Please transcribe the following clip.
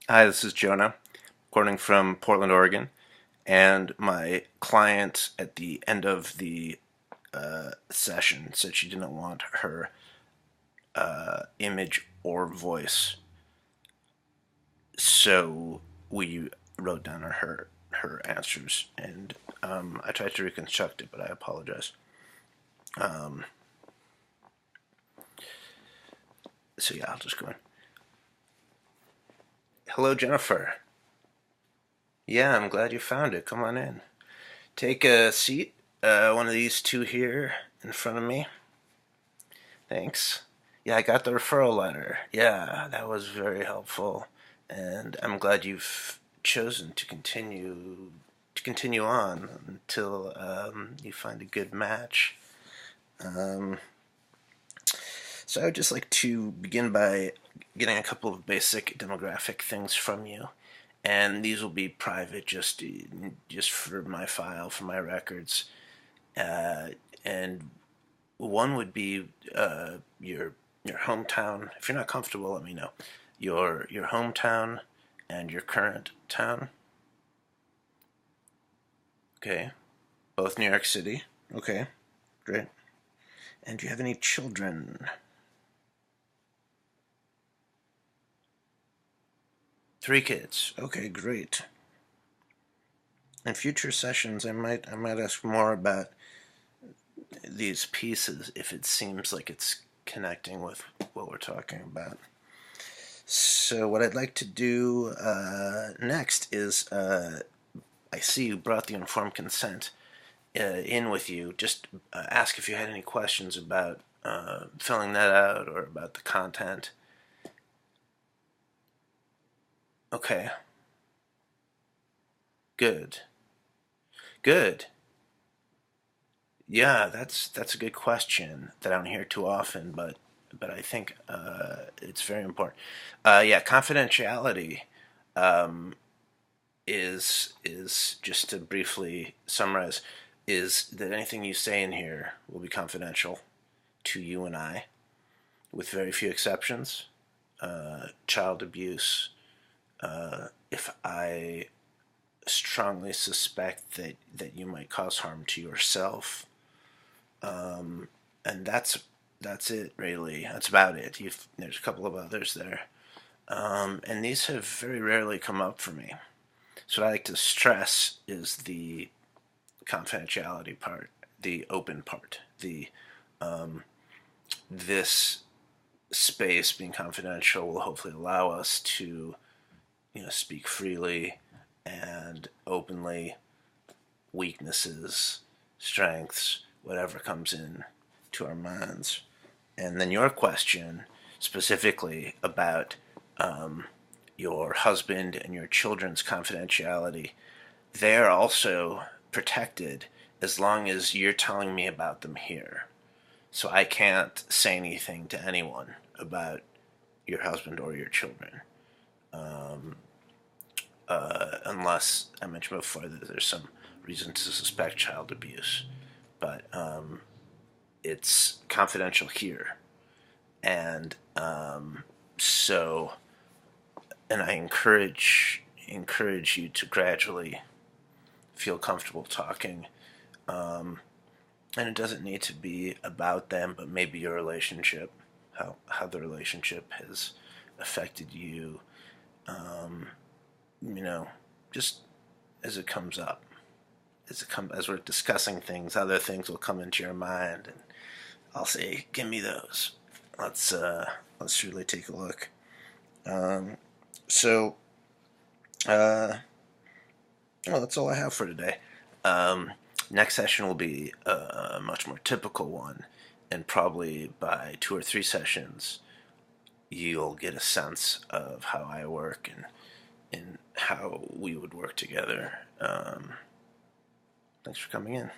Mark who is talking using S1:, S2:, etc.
S1: Hi, this is Jonah, recording from Portland, Oregon, and my client at the end of the session said she didn't want her image or voice, so we wrote down her answers, and I tried to reconstruct it, but I apologize. Um, so yeah, I'll just go in. Hello, Jennifer. Yeah, I'm glad you found it. Come on in. Take a seat. One of these two here in front of me. Thanks. Yeah, I got the referral letter. Yeah, that was very helpful, and I'm glad you've chosen to continue on until you find a good match. Um, so I would just like to begin by getting a couple of basic demographic things from you, and these will be private, just for my file, for my records. Uh, and one would be your hometown. If you're not comfortable, let me know. Your hometown and your current town. Okay, both New York City. Okay, great. And do you have any children? Three kids. Okay, great. In future sessions, I might ask more about these pieces if it seems like it's connecting with what we're talking about. So what I'd like to do next is I see you brought the informed consent in with you. Just ask if you had any questions about filling that out or about the content. Okay, good, good. Yeah, that's a good question that I don't hear too often, but I think it's very important. Yeah, confidentiality um, is just to briefly summarize, is that anything you say in here will be confidential to you and I, with very few exceptions. Child abuse. If I strongly suspect that you might cause harm to yourself, and that's it really. That's about it. There's a couple of others there, and these have very rarely come up for me. So what I like to stress is the confidentiality part, the open part, the this space being confidential will hopefully allow us to speak freely and openly, weaknesses, strengths, whatever comes in to our minds. And then your question specifically about your husband and your children's confidentiality, they're also protected as long as you're telling me about them here. So I can't say anything to anyone about your husband or your children, unless I mentioned before that there's some reason to suspect child abuse. But it's confidential here, and so, and I encourage you to gradually feel comfortable talking. And it doesn't need to be about them, but maybe your relationship, how the relationship has affected you, you know, just as it comes up. As we're discussing things, other things will come into your mind, and I'll say, "Give me those. Let's really take a look." Um, so, uh, well, that's all I have for today. Um, Next session will be a much more typical one, and probably by two or three sessions, you'll get a sense of how I work and how we would work together. Thanks for coming in.